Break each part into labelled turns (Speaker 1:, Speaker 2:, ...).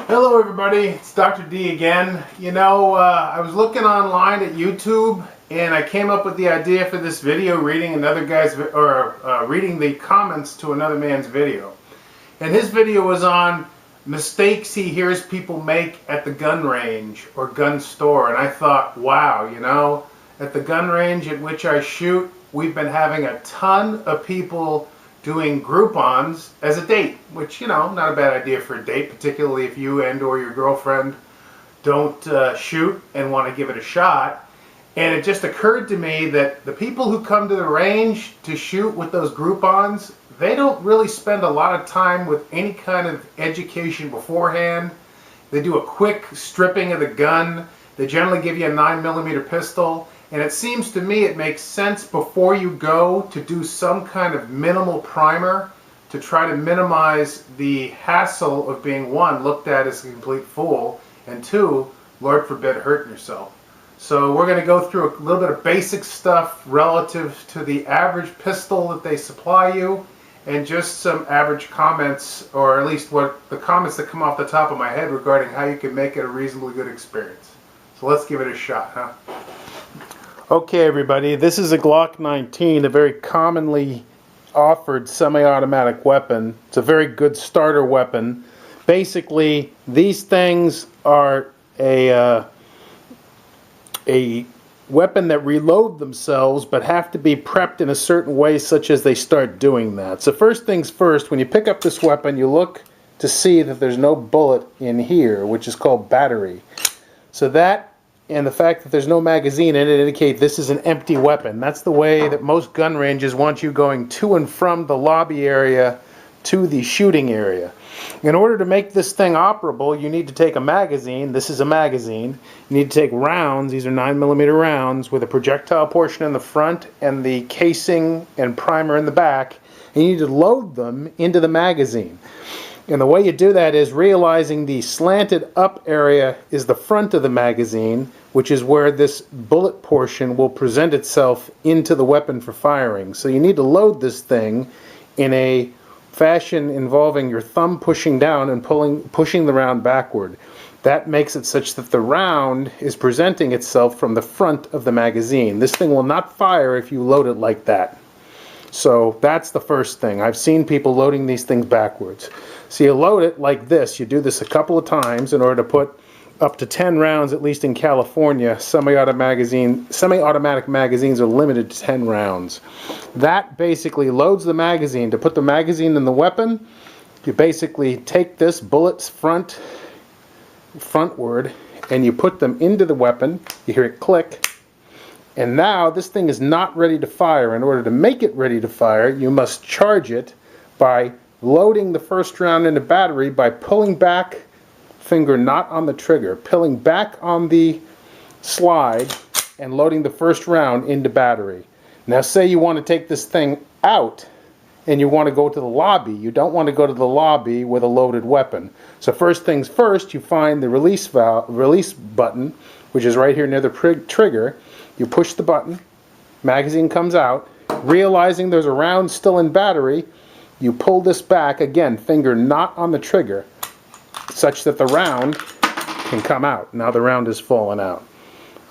Speaker 1: Hello everybody, it's Dr. D again. I was looking online at YouTube and I came up with the idea for this video reading reading the comments to another man's video. And his video was on mistakes he hears people make at the gun range or gun store. And I thought, wow, at the gun range at which I shoot, we've been having a ton of people doing Groupons as a date, which, not a bad idea for a date, particularly if you and or your girlfriend don't shoot and want to give it a shot. And it just occurred to me that the people who come to the range to shoot with those Groupons, they don't really spend a lot of time with any kind of education beforehand. They do a quick stripping of the gun. They generally give you a 9mm pistol. And it seems to me it makes sense before you go to do some kind of minimal primer to try to minimize the hassle of being, one, looked at as a complete fool, and two, Lord forbid, hurting yourself. So we're going to go through a little bit of basic stuff relative to the average pistol that they supply you, and just some average comments, or at least what the comments that come off the top of my head regarding how you can make it a reasonably good experience. So let's give it a shot, huh? Okay, everybody, this is a Glock 19, a very commonly offered semi-automatic weapon. It's a very good starter weapon. Basically, these things are a weapon that reload themselves but have to be prepped in a certain way such as they start doing that. So first things first, when you pick up this weapon, you look to see that there's no bullet in here, which is called battery. So that and the fact that there's no magazine in it indicate this is an empty weapon. That's the way that most gun ranges want you going to and from the lobby area to the shooting area. In order to make this thing operable, you need to take a magazine. This is a magazine. You need to take rounds. These are 9mm rounds with a projectile portion in the front and the casing and primer in the back. And you need to load them into the magazine. And the way you do that is realizing the slanted up area is the front of the magazine, which is where this bullet portion will present itself into the weapon for firing. So you need to load this thing in a fashion involving your thumb pushing down and pushing the round backward. That makes it such that the round is presenting itself from the front of the magazine. This thing will not fire if you load it like that. So that's the first thing. I've seen people loading these things backwards. So you load it like this. You do this a couple of times in order to put up to 10 rounds, at least in California. Semi-automatic magazines are limited to 10 rounds. That basically loads the magazine. To put the magazine in the weapon, you basically take this bullets frontward and you put them into the weapon. You hear it click. And now this thing is not ready to fire. In order to make it ready to fire, you must charge it by loading the first round into battery by pulling back, finger not on the trigger, pulling back on the slide and loading the first round into battery. Now say you want to take this thing out and you want to go to the lobby. You don't want to go to the lobby with a loaded weapon. So first things first, you find the release button, which is right here near the trigger. You push the button, magazine comes out. Realizing there's a round still in battery, you pull this back, again, finger not on the trigger, such that the round can come out. Now the round is fallen out.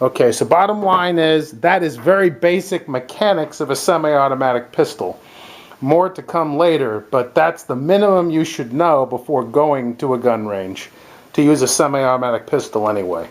Speaker 1: Okay, so bottom line is, that is very basic mechanics of a semi-automatic pistol. More to come later, but that's the minimum you should know before going to a gun range, to use a semi-automatic pistol anyway.